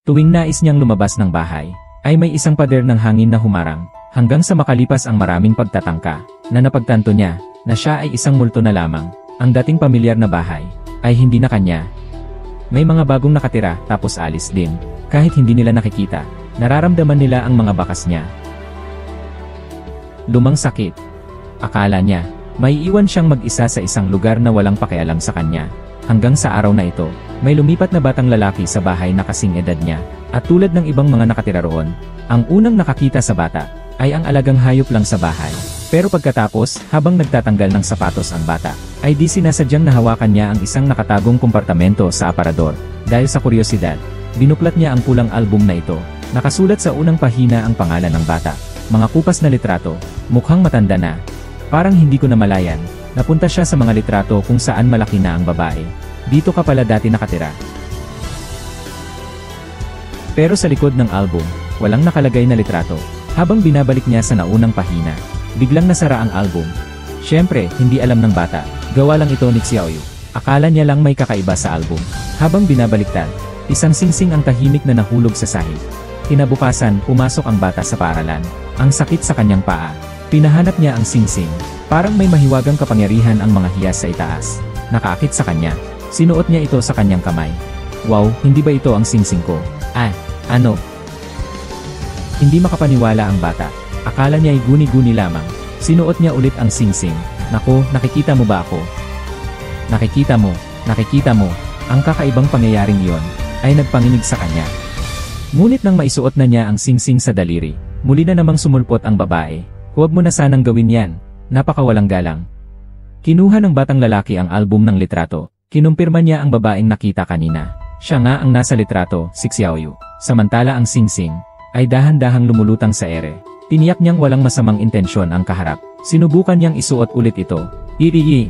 Tuwing nais niyang lumabas ng bahay, ay may isang pader ng hangin na humarang, hanggang sa makalipas ang maraming pagtatangka, na napagtanto niya, na siya ay isang multo na lamang. Ang dating pamilyar na bahay, ay hindi na kanya. May mga bagong nakatira, tapos alis din. Kahit hindi nila nakikita, nararamdaman nila ang mga bakas niya. Lumang sakit. Akala niya, may iwan siyang mag-isa sa isang lugar na walang pakialam sa kanya. Hanggang sa araw na ito, may lumipat na batang lalaki sa bahay na kasing edad niya. At tulad ng ibang mga nakatira roon, ang unang nakakita sa bata, ay ang alagang hayop lang sa bahay. Pero pagkatapos, habang nagtatanggal ng sapatos ang bata, ay di sinasadyang nahawakan niya ang isang nakatagong kompartamento sa aparador. Dahil sa kuryosidad, binuklat niya ang pulang album na ito. Nakasulat sa unang pahina ang pangalan ng bata. Mga kupas na litrato, mukhang matanda na. Parang hindi ko namalayan, napunta siya sa mga litrato kung saan malaki na ang babae. Dito ka pala dati nakatira. Pero sa likod ng album, walang nakalagay na litrato. Habang binabalik niya sa naunang pahina, biglang nasara ang album. Siyempre, hindi alam ng bata, gawa lang ito ni Xiaoyu. Akala niya lang may kakaiba sa album. Habang binabaliktad, isang singsing ang tahimik na nahulog sa sahig. Kinabukasan, pumasok ang bata sa paaralan. Ang sakit sa kanyang paa. Pinahanap niya ang singsing. Parang may mahiwagang kapangyarihan ang mga hiyas sa itaas. Nakaakit sa kanya. Sinuot niya ito sa kanyang kamay. Wow, hindi ba ito ang singsing ko? Ano? Hindi makapaniwala ang bata. Akala niya ay guni-guni lamang. Sinuot niya ulit ang singsing. Naku, nakikita mo ba ako? Nakikita mo. Ang kakaibang pangyayaring iyon, ay nagpanginig sa kanya. Ngunit nang maisuot na niya ang singsing sa daliri, muli na namang sumulpot ang babae. Huwag mo na sanang gawin yan. Napakawalang galang. Kinuha ng batang lalaki ang album ng litrato. Kinumpirma niya ang babaeng nakita kanina. Siya nga ang nasa litrato, si Xiaoyu. Samantala ang singsing, ay dahan-dahang lumulutang sa ere. Tiniyak niyang walang masamang intensyon ang kaharap. Sinubukan niyang isuot ulit ito. Iri.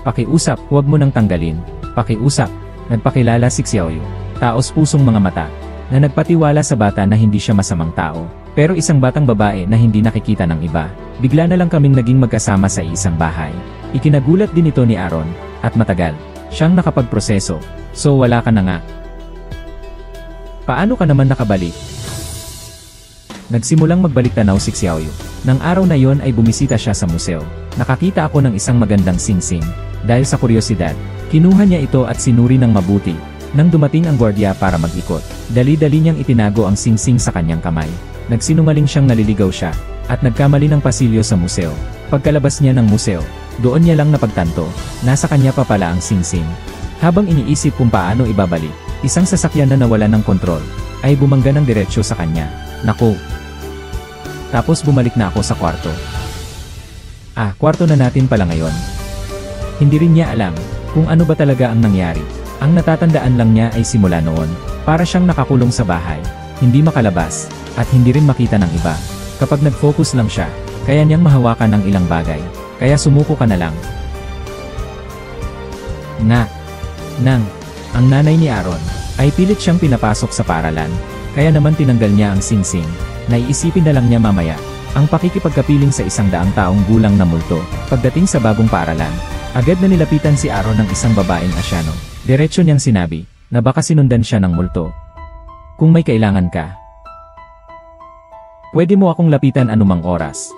Pakiusap, huwag mo nang tanggalin. Pakiusap. Nagpakilala si Xiaoyu. Taos pusong mga mata, na nagpatiwala sa bata na hindi siya masamang tao. Pero isang batang babae na hindi nakikita ng iba. Bigla na lang kaming naging magkasama sa isang bahay. Ikinagulat din ito ni Aaron, at matagal siyang nakapagproseso. So wala ka na nga. Paano ka naman nakabalik? Nagsimulang magbalik tanaw si Xiaoyu. Nang araw na yon ay bumisita siya sa museo. Nakakita ako ng isang magandang singsing. Dahil sa kuryosidad, kinuha niya ito at sinuri ng mabuti. Nang dumating ang gwardiya para mag-ikot, dali-dali niyang itinago ang singsing sa kanyang kamay. Nagsinungaling siyang naliligaw siya, at nagkamali ng pasilyo sa museo. Pagkalabas niya ng museo, doon niya lang napagtanto, nasa kanya pa pala ang singsing. Habang iniisip kung paano ibabalik, isang sasakyan na nawala ng kontrol, ay bumangga ng diretsyo sa kanya. Naku! Tapos bumalik na ako sa kwarto. Kwarto na natin pala ngayon. Hindi rin niya alam, kung ano ba talaga ang nangyari. Ang natatandaan lang niya ay simula noon, para siyang nakakulong sa bahay, hindi makalabas, at hindi rin makita ng iba. Kapag nag-focus lang siya, kaya niyang mahawakan ng ilang bagay, kaya sumuko ka na lang. Ang nanay ni Aaron, ay pilit siyang pinapasok sa paaralan, kaya naman tinanggal niya ang singsing. Naiisipin na lang niya mamaya, ang pakikipagkapiling sa 100 taong gulang na multo. Pagdating sa bagong paaralan, agad na nilapitan si Aaron ng isang babaeng Asyano. Diretso niyang sinabi, na baka sinundan siya ng multo. Kung may kailangan ka, pwede mo akong lapitan anumang oras.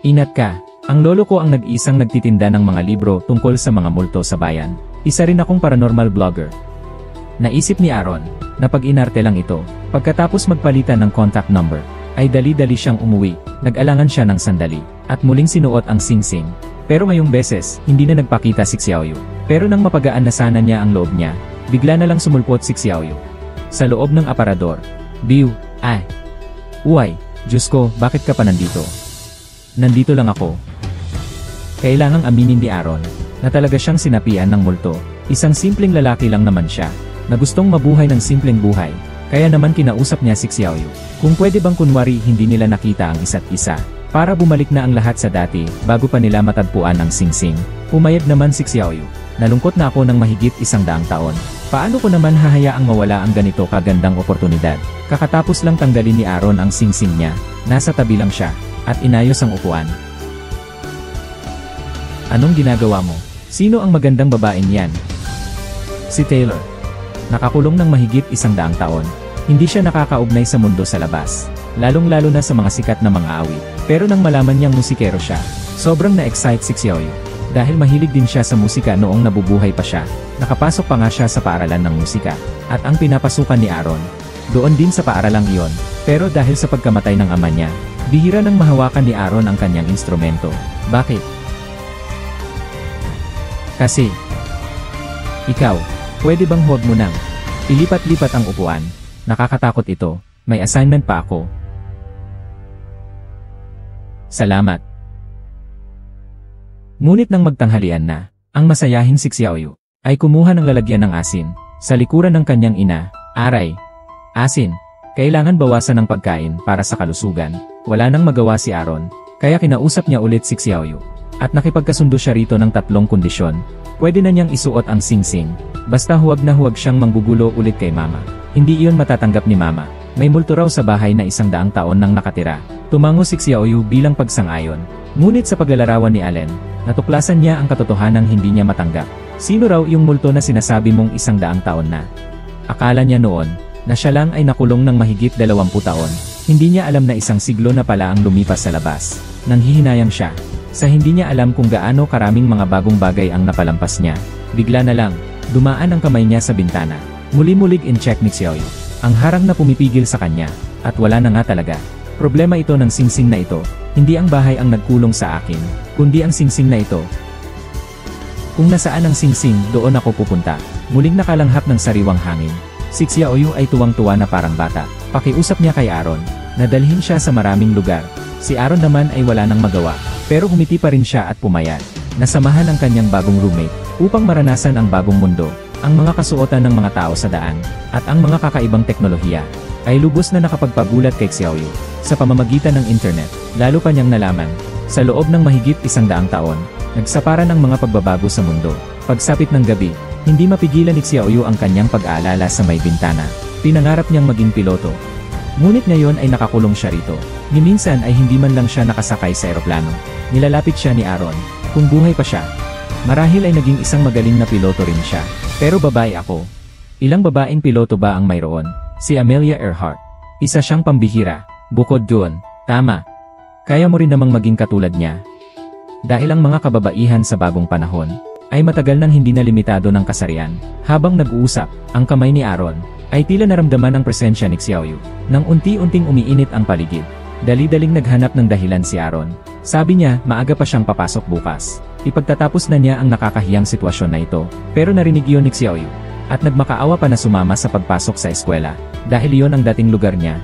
Ingat ka, ang lolo ko ang nag-iisang nagtitinda ng mga libro tungkol sa mga multo sa bayan. Isa rin akong paranormal vlogger. Naisip ni Aaron, na pag-inarte lang ito. Pagkatapos magpalitan ng contact number, ay dali-dali siyang umuwi. Nag-alangan siya ng sandali, at muling sinuot ang singsing. Pero ngayong beses, hindi na nagpakita si Xiaoyu. Pero nang mapagaan na sana niya ang loob niya, bigla na lang sumulpot si Xiaoyu. Sa loob ng aparador. Uy, Diyos ko, bakit ka pa nandito? Nandito lang ako. Kailangang aminin ni Aaron, na talaga siyang sinapian ng multo. Isang simpleng lalaki lang naman siya, na gustong mabuhay ng simpleng buhay. Kaya naman kinausap niya si Xiaoyu, kung pwede bang kunwari hindi nila nakita ang isa't isa, para bumalik na ang lahat sa dati, bago pa nila matagpuan ang singsing. Pumayag naman si Xiaoyu. Nalungkot na ako ng mahigit 100 taon. Paano ko naman hahayaang mawala ang ganito kagandang oportunidad? Kakatapos lang tanggalin ni Aaron ang singsing niya, nasa tabi lang siya, at inayos ang upuan. Anong ginagawa mo? Sino ang magandang babaeng yan? Si Taylor. nakakulong ng mahigit 100 taon. Hindi siya nakakaugnay sa mundo sa labas, lalong-lalo na sa mga sikat na mga awit. Pero nang malaman niyang musikero siya, sobrang na-excite si Xiaoyu. Dahil mahilig din siya sa musika noong nabubuhay pa siya, nakapasok pa nga siya sa paaralan ng musika, at ang pinapasukan ni Aaron, doon din sa paaralang iyon. Pero dahil sa pagkamatay ng ama niya, bihira nang mahawakan ni Aaron ang kanyang instrumento. Bakit? Kasi, ikaw, pwede bang huwag mo nang ilipat-lipat ang upuan? Nakakatakot ito, may assignment pa ako. Salamat. Ngunit nang magtanghalian na, ang masayahin si Xiaoyu ay kumuha ng lalagyan ng asin sa likuran ng kanyang ina. Aray, asin, kailangan bawasan ng pagkain para sa kalusugan. Wala nang magawa si Aaron, kaya kinausap niya ulit si Xiaoyu. At nakipagkasundo siya rito ng 3 kondisyon. Pwede na niyang isuot ang singsing, basta huwag na huwag siyang manggugulo ulit kay mama. Hindi iyon matatanggap ni mama. May multo raw sa bahay na 100 taon nang nakatira. Tumango si Xiaoyu bilang pagsang-ayon. Ngunit sa paglalarawan ni Allen, natuklasan niya ang katotohanang hindi niya matanggap. Sino raw yung multo na sinasabi mong 100 taon na? Akala niya noon, na siya lang ay nakulong ng mahigit 20 taon. Hindi niya alam na 1 siglo na pala ang lumipas sa labas. Nanghihinayang siya. Sa hindi niya alam kung gaano karaming mga bagong bagay ang napalampas niya, bigla na lang, dumaan ang kamay niya sa bintana. Muli-mulig in-check ni Xiaoyu ang harang na pumipigil sa kanya, at wala na nga talaga. Problema ito ng singsing na ito, hindi ang bahay ang nagkulong sa akin, kundi ang singsing na ito. Kung nasaan ang singsing, doon ako pupunta. Muling nakalanghap ng sariwang hangin. Si Xiaoyu ay tuwang-tuwa na parang bata. Pakiusap niya kay Aaron, na dalhin siya sa maraming lugar. Si Aaron naman ay wala nang magawa, pero humiti pa rin siya at pumayat. Nasamahan ang kanyang bagong roommate, upang maranasan ang bagong mundo. Ang mga kasuotan ng mga tao sa daan, at ang mga kakaibang teknolohiya, ay lubos na nakapagpagulat kay Xiaoyu. Sa pamamagitan ng internet, lalo pa niyang nalaman, sa loob ng mahigit 100 taon, nagsaparan ang mga pagbabago sa mundo. Pagsapit ng gabi, hindi mapigilan ni Xiaoyu ang kanyang pag-aalala sa may bintana. Pinangarap niyang maging piloto. Ngunit ngayon ay nakakulong siya rito. Ni minsan ay hindi man lang siya nakasakay sa eroplano. Nilalapit siya ni Aaron, kung buhay pa siya. Marahil ay naging isang magaling na piloto rin siya. Pero babae ako. Ilang babaeng piloto ba ang mayroon? Si Amelia Earhart. Isa siyang pambihira. Bukod doon, tama. Kaya mo rin namang maging katulad niya. Dahil ang mga kababaihan sa bagong panahon, ay matagal nang hindi na limitado ng kasarian. Habang nag-uusap, ang kamay ni Aaron, ay tila naramdaman ang presensya ni Xiaoyu. Nang unti-unting umiinit ang paligid, dali-daling naghanap ng dahilan si Aaron. Sabi niya, maaga pa siyang papasok bukas. Ipagtatapos na niya ang nakakahiyang sitwasyon na ito, pero narinig iyon ni Xiaoyu, at nagmakaawa pa na sumama sa pagpasok sa eskwela, dahil iyon ang dating lugar niya.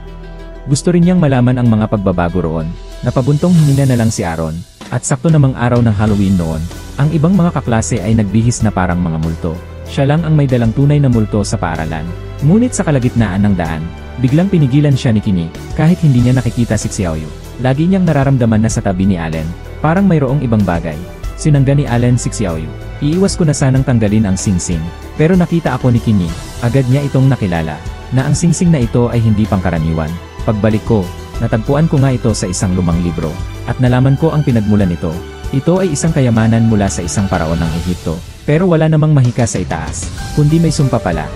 Gusto rin niyang malaman ang mga pagbabago roon. Napabuntong hinina na lang si Aaron, at sakto namang araw ng Halloween noon, ang ibang mga kaklase ay nagbihis na parang mga multo. Siya lang ang may dalang tunay na multo sa paaralan. Ngunit sa kalagitnaan ng daan, biglang pinigilan siya ni Kini, kahit hindi niya nakikita si Xiaoyu. Lagi niyang nararamdaman na sa tabi ni Allen, parang mayroong ibang bagay. Sinangga ni Allen si Xiaoyu. Iiwas ko na sanang tanggalin ang singsing, pero nakita ako ni Kini, agad niya itong nakilala, na ang singsing na ito ay hindi pangkaraniwan. Pagbalik ko, natagpuan ko nga ito sa isang lumang libro, at nalaman ko ang pinagmulan nito. Ito ay isang kayamanan mula sa isang paraon ng Ehipto, pero wala namang mahika sa itaas, kundi may sumpa pala.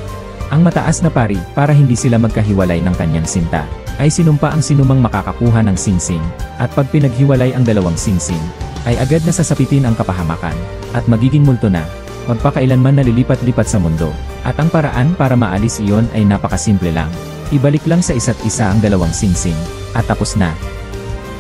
Ang mataas na pari, para hindi sila magkahiwalay ng kanyang sinta, ay sinumpa ang sinumang makakakuha ng singsing, at pag pinaghiwalay ang dalawang singsing, ay agad na sasapitin ang kapahamakan, at magiging multo na, magpakailanman nalilipat-lipat sa mundo, at ang paraan para maalis iyon ay napakasimple lang. Ibalik lang sa isa't isa ang dalawang singsing, at tapos na.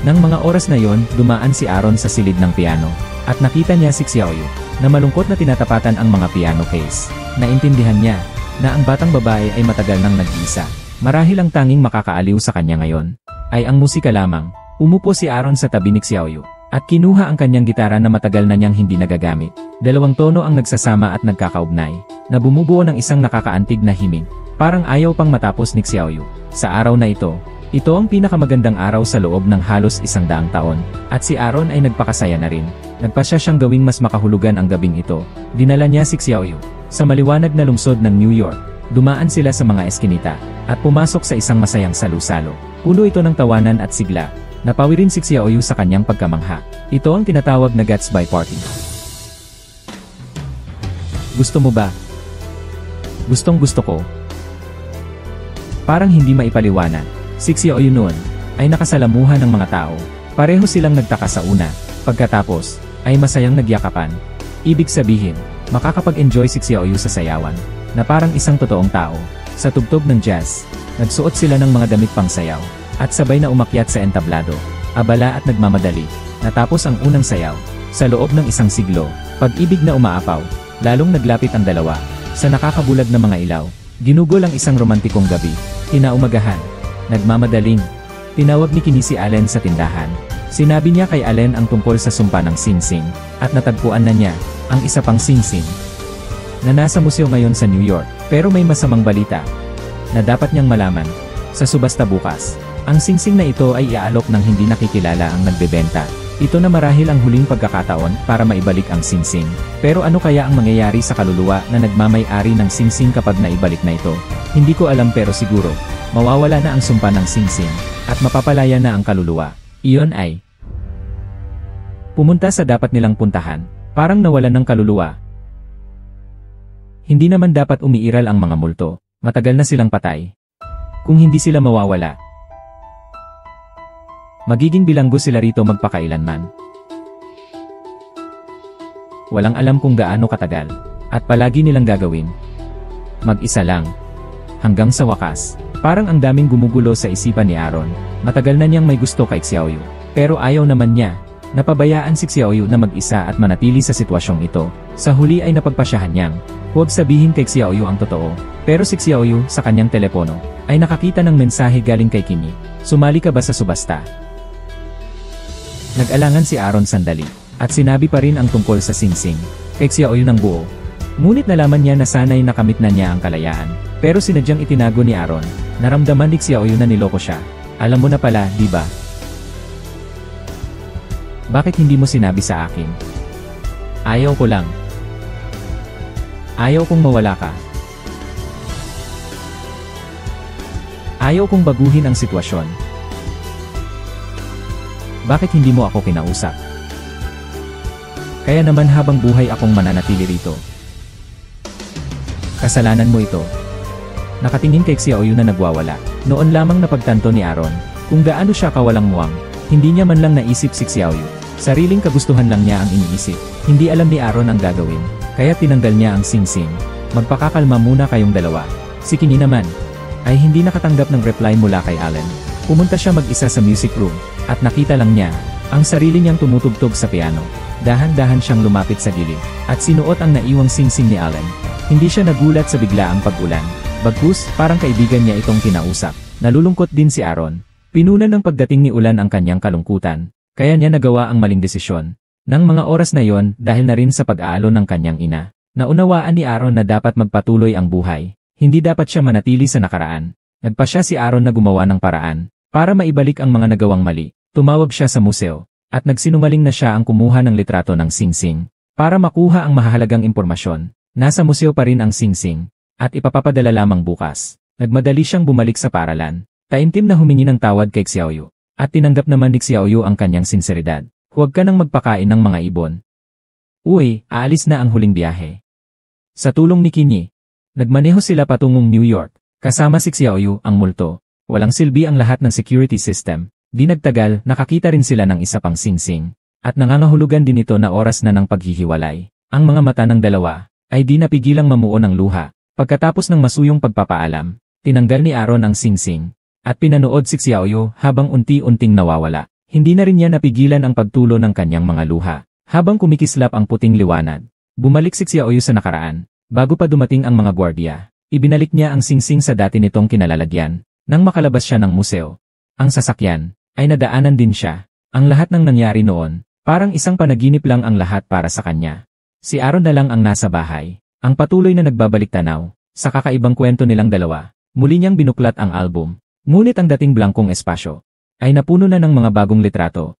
Nang mga oras na yon, dumaan si Aaron sa silid ng piano, at nakita niya si Xiaoyu, na malungkot na tinatapatan ang mga piano case. Naintindihan niya, na ang batang babae ay matagal nang nag-iisa. Marahil ang tanging makakaaliw sa kanya ngayon, ay ang musika lamang. Umupo si Aaron sa tabi ni Xiaoyu, at kinuha ang kanyang gitara na matagal na niyang hindi nagagamit. Dalawang tono ang nagsasama at nagkakaugnay, na bumubuo ng isang nakakaantig na himig. Parang ayaw pang matapos ni Xiaoyu. Sa araw na ito ang pinakamagandang araw sa loob ng halos 100 taon, at si Aaron ay nagpakasaya na rin. Nagpasya siyang gawing mas makahulugan ang gabing ito. Dinala niya si Xiaoyu sa maliwanag na lungsod ng New York. Dumaan sila sa mga eskinita, at pumasok sa isang masayang salu-salo. Puno ito ng tawanan at sigla. Napawi rin si Xiaoyu sa kanyang pagkamangha. Ito ang tinatawag na Gatsby Party. Gusto mo ba? Gustong-gusto ko. Parang hindi maipaliwanag. Si Xiaoyu noon ay nakasalamuhan ng mga tao. Pareho silang nagtaka sa una. Pagkatapos ay masayang nagyakapan. Ibig sabihin, makakapag-enjoy si Xiaoyu sa sayawan na parang isang totoong tao. Sa tugtog ng jazz, nagsuot sila ng mga damit pang sayaw at sabay na umakyat sa entablado. Abala at nagmamadali. Natapos ang unang sayaw. Sa loob ng isang siglo, pag-ibig na umaapaw, lalong naglapit ang dalawa. Sa nakakabulag na mga ilaw, ginugol ang isang romantikong gabi. Kinaumagahan, nagmamadaling. Tinawag ni Kenny si Allen sa tindahan. Sinabi niya kay Allen ang tungkol sa sumpa ng singsing, at natagpuan na niya ang isa pang singsing na nasa museo ngayon sa New York. Pero may masamang balita na dapat niyang malaman. Sa subasta bukas, ang singsing na ito ay iaalok ng hindi nakikilala ang nagbebenta. Ito na marahil ang huling pagkakataon para maibalik ang singsing. Pero ano kaya ang mangyayari sa kaluluwa na nagmamay-ari ng singsing kapag naibalik na ito? Hindi ko alam, pero siguro mawawala na ang sumpa ng singsing at mapapalaya na ang kaluluwa. Iyon ay pumunta sa dapat nilang puntahan, parang nawalan ng kaluluwa. Hindi naman dapat umiiral ang mga multo, matagal na silang patay. Kung hindi sila mawawala, magiging bilanggo sila rito magpakailanman. Walang alam kung gaano katagal, at palagi nilang gagawin. Mag-isa lang. Hanggang sa wakas, parang ang daming gumugulo sa isipan ni Aaron. Matagal na niyang may gusto kay Xiaoyu, pero ayaw naman niya. Napabayaan si Xiaoyu na mag-isa at manatili sa sitwasyong ito. Sa huli ay napagpasyahan niyang huwag sabihin kay Xiaoyu ang totoo. Pero si Xiaoyu sa kanyang telepono ay nakakita ng mensahe galing kay Kenny. Sumali ka ba sa subasta? Nag-alangan si Aaron sandali, at sinabi pa rin ang tungkol sa singsing kay Xiaoyu ng buo. Ngunit nalaman niya na sana'y nakamit na niya ang kalayaan. Pero sinadyang itinago ni Aaron. Naramdaman ni Xiaoyu na niloko siya. Alam mo na pala, di ba? Bakit hindi mo sinabi sa akin? Ayaw ko lang. Ayaw kong mawala ka. Ayaw kong baguhin ang sitwasyon. Bakit hindi mo ako kinausap? Kaya naman habang buhay akong mananatili rito. Kasalanan mo ito. Nakatingin kay Xiaoyu na nagwawala. Noon lamang napagtanto ni Aaron kung gaano siya kawalang muwang. Hindi niya man lang naisip si Xiaoyu. Sariling kagustuhan lang niya ang iniisip. Hindi alam ni Aaron ang gagawin, kaya tinanggal niya ang singsing. Magpakakalma muna kayong dalawa. Si Kenny naman ay hindi nakatanggap ng reply mula kay Allen. Pumunta siya mag-isa sa music room, at nakita lang niya ang sarili niyang tumutugtog sa piano. Dahan-dahan siyang lumapit sa gilid, at sinuot ang naiwang singsing ni Allen. Hindi siya nagulat sa biglaang pag-ulan. Bagkus, parang kaibigan niya itong kinausap. Nalulungkot din si Aaron. Pinunan ng pagdating ni Ulan ang kanyang kalungkutan. Kaya niya nagawa ang maling desisyon. Nang mga oras na yon, dahil na rin sa pag-aalon ng kanyang ina, naunawaan ni Aaron na dapat magpatuloy ang buhay. Hindi dapat siya manatili sa nakaraan. Nagpasya si Aaron na gumawa ng paraan para maibalik ang mga nagawang mali. Tumawag siya sa museo, at nagsinungaling na siya ang kumuha ng litrato ng singsing para makuha ang mahahalagang impormasyon. Nasa museo pa rin ang singsing, at ipapapadala lamang bukas. Nagmadali siyang bumalik sa paaralan. Taimtim na humingi ng tawad kay Xiaoyu. At tinanggap naman ni Xiaoyu ang kanyang sinseridad. Huwag ka nang magpakain ng mga ibon. Uy, aalis na ang huling biyahe. Sa tulong ni Kenny, nagmaneho sila patungong New York. Kasama si Xiaoyu ang multo. Walang silbi ang lahat ng security system. Di nagtagal, nakakita rin sila ng isa pang singsing. At nangangahulugan din ito na oras na ng paghihiwalay. Ang mga mata ng dalawa ay di napigilang mamuo ng luha. Pagkatapos ng masuyong pagpapaalam, tinanggal ni Aaron ang singsing. At pinanood si Xiaoyu habang unti-unting nawawala. Hindi na rin niya napigilan ang pagtulo ng kanyang mga luha. Habang kumikislap ang puting liwanag, bumalik si Xiaoyu sa nakaraan. Bago pa dumating ang mga gwardiya, ibinalik niya ang singsing sa dati nitong kinalalagyan. Nang makalabas siya ng museo, ang sasakyan ay nadaanan din siya. Ang lahat ng nangyari noon, parang isang panaginip lang ang lahat para sa kanya. Si Aaron na lang ang nasa bahay, ang patuloy na nagbabalik tanaw sa kakaibang kwento nilang dalawa. Muli niyang binuklat ang album. Ngunit ang dating blangkong espasyo ay napuno na ng mga bagong litrato.